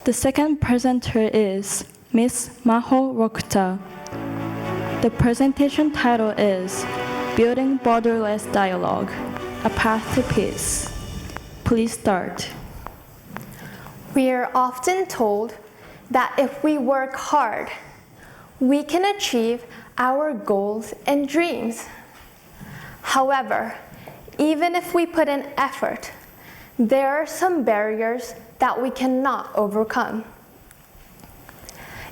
The second presenter is Ms. Maho Rokta. The presentation title is Building Borderless Dialogue, A Path to Peace. Please start. We are often told that if we work hard, we can achieve our goals and dreams. However, even if we put in effort, there are some barriers that we cannot overcome.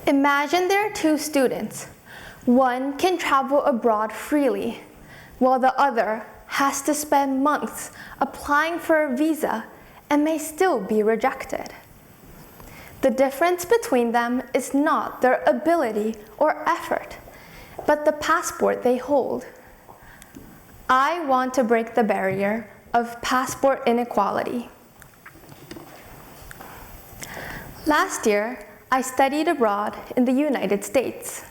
Imagine there are two students. One can travel abroad freely, while the other has to spend months applying for a visa and may still be rejected. The difference between them is not their ability or effort, but the passport they hold. I want to break the barrier of passport inequality. Last year, I studied abroad in the United States.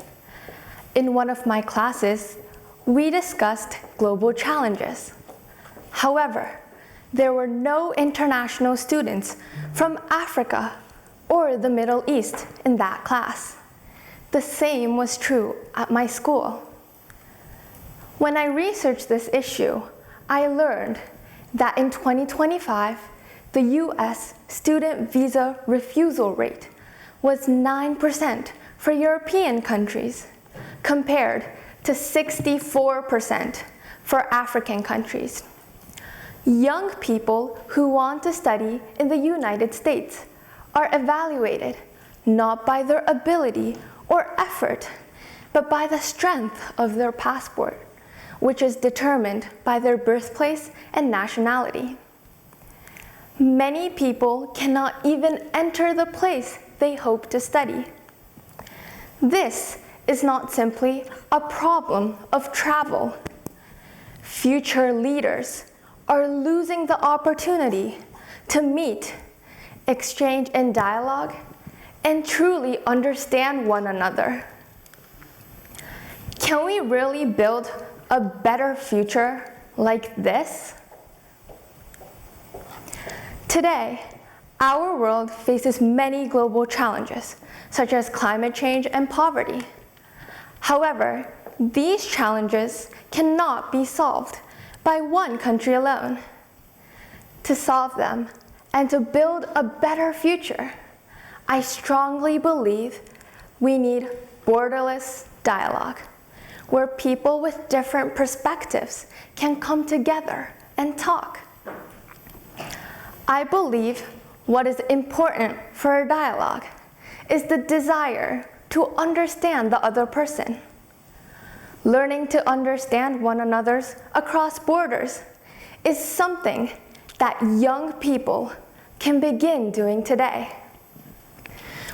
In one of my classes, we discussed global challenges. However, there were no international students from Africa or the Middle East in that class. The same was true at my school. When I researched this issue, I learned that in 2025, the US student visa refusal rate was 9% for European countries, compared to 64% for African countries. Young people who want to study in the United States are evaluated not by their ability or effort, but by the strength of their passport, which is determined by their birthplace and nationality. Many people cannot even enter the place they hope to study. This is not simply a problem of travel. Future leaders are losing the opportunity to meet, exchange in dialogue, and truly understand one another. Can we really build a better future like this? Today, our world faces many global challenges, such as climate change and poverty. However, these challenges cannot be solved by one country alone. To solve them and to build a better future, I strongly believe we need borderless dialogue, where people with different perspectives can come together and talk. I believe what is important for a dialogue is the desire to understand the other person. Learning to understand one another's across borders is something that young people can begin doing today.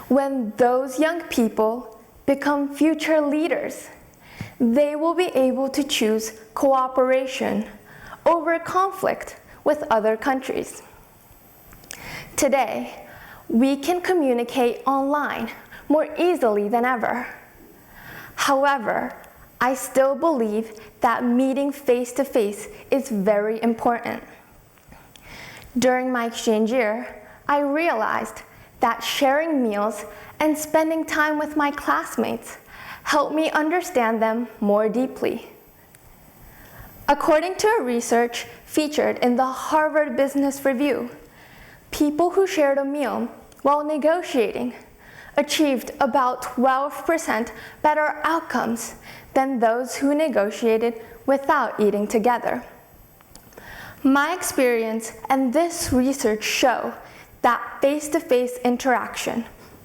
When those young people become future leaders, they will be able to choose cooperation over conflict with other countries. Today, we can communicate online more easily than ever. However, I still believe that meeting face-to-face is very important. During my exchange year, I realized that sharing meals and spending time with my classmates helped me understand them more deeply. According to a research featured in the Harvard Business Review, people who shared a meal while negotiating achieved about 12% better outcomes than those who negotiated without eating together. My experience and this research show that face-to-face interaction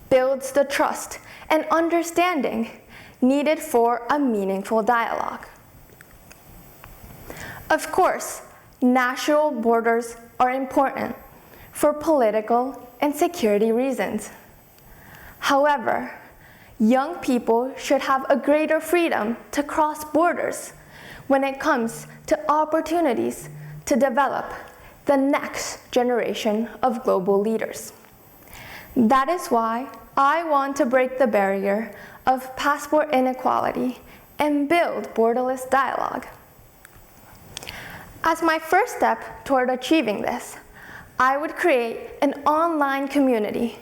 builds the trust and understanding needed for a meaningful dialogue. Of course, national borders are important for political and security reasons. However, young people should have a greater freedom to cross borders when it comes to opportunities to develop the next generation of global leaders. That is why I want to break the barrier of passport inequality and build borderless dialogue. As my first step toward achieving this, I would create an online community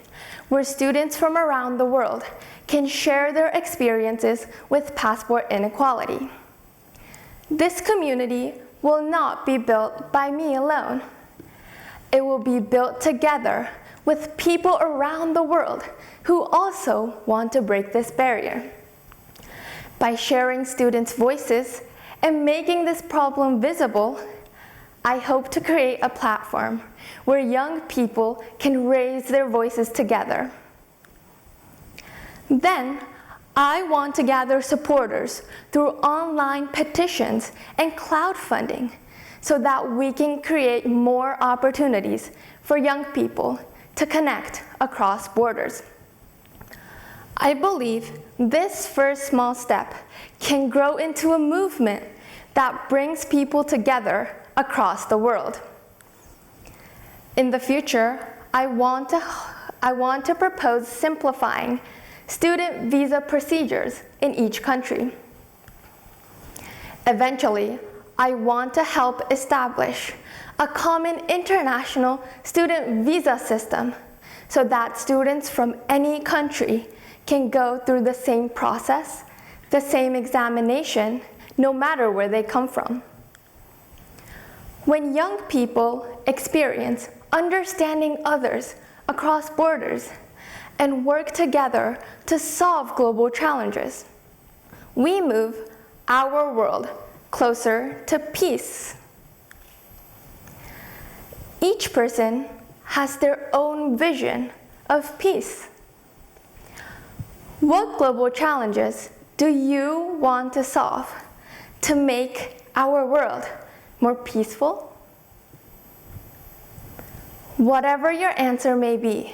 where students from around the world can share their experiences with passport inequality. This community will not be built by me alone. It will be built together with people around the world who also want to break this barrier. By sharing students' voices and making this problem visible, I hope to create a platform where young people can raise their voices together. Then, I want to gather supporters through online petitions and crowdfunding so that we can create more opportunities for young people to connect across borders. I believe this first small step can grow into a movement that brings people together across the world. In the future, I want to propose simplifying student visa procedures in each country. Eventually, I want to help establish a common international student visa system so that students from any country can go through the same process, the same examination, no matter where they come from. When young people experience understanding others across borders and work together to solve global challenges, we move our world closer to peace. Each person has their own vision of peace. What global challenges do you want to solve to make our world more peaceful? Whatever your answer may be,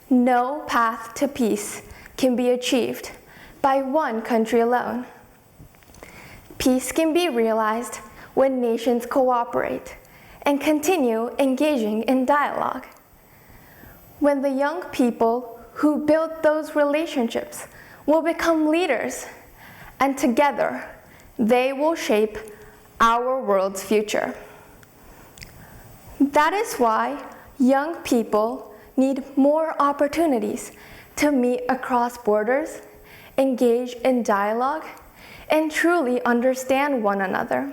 no path to peace can be achieved by one country alone. Peace can be realized when nations cooperate and continue engaging in dialogue. When the young people who build those relationships will become leaders, and together they will shape our world's future. That is why young people need more opportunities to meet across borders, engage in dialogue, and truly understand one another.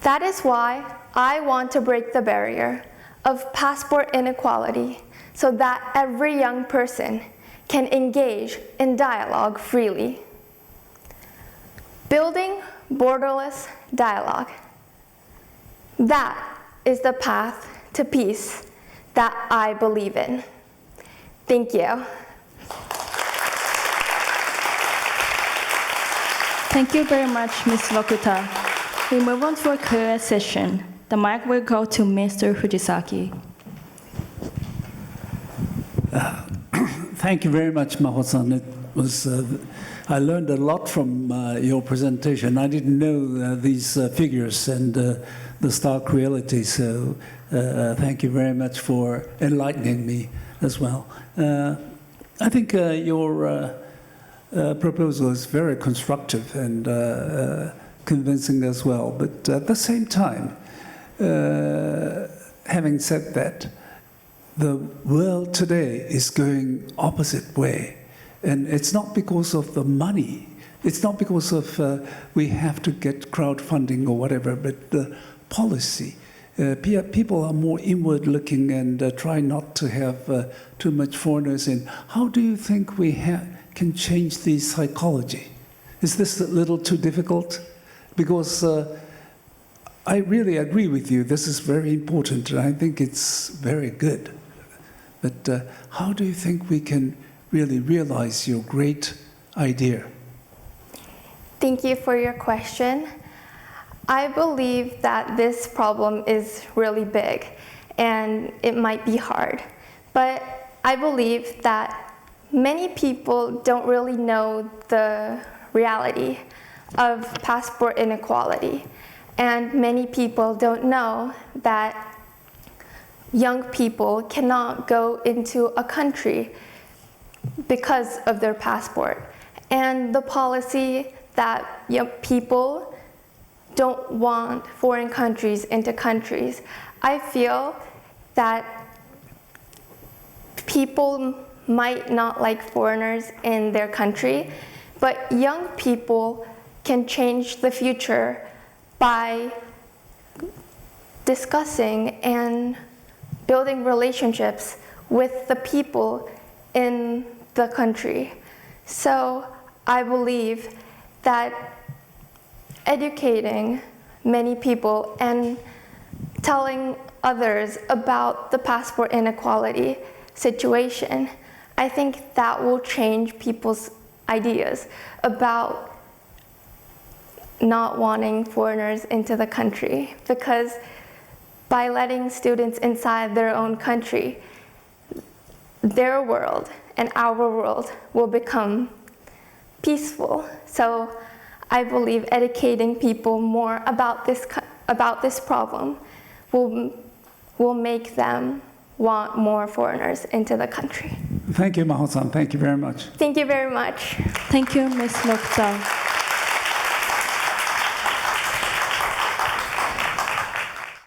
That is why I want to break the barrier of passport inequality so that every young person can engage in dialogue freely. Building borderless dialogue. That is the path to peace that I believe in. Thank you. Thank you very much, Ms. Wakuta. We move on to a Q&A session. The mic will go to Mr. Fujisaki. Thank you very much, Maho-san. It was, I learned a lot from your presentation. I didn't know these figures and the stark reality, so thank you very much for enlightening me as well. I think your proposal is very constructive and convincing as well, but at the same time, having said that, the world today is going opposite way. And it's not because of the money. It's not because of we have to get crowdfunding or whatever, but the policy. People are more inward looking and try not to have too much foreigners in. How do you think we can change the psychology? Is this a little too difficult? Because I really agree with you. This is very important, and I think it's very good. But how do you think we can really realize your great idea? Thank you for your question. I believe that this problem is really big and it might be hard. But I believe that many people don't really know the reality of passport inequality. And many people don't know that young people cannot go into a country because of their passport. And the policy that young people don't want foreign countries into countries. I feel that people might not like foreigners in their country, but young people can change the future by discussing and building relationships with the people in the country. So I believe that educating many people and telling others about the passport inequality situation, I think that will change people's ideas about not wanting foreigners into the country, because by letting students inside their own country, their world and our world will become peaceful. So I believe educating people more about this problem will make them want more foreigners into the country. Thank you, Mahou-san. Thank you very much. Thank you very much. Thank you, Ms. Lokta.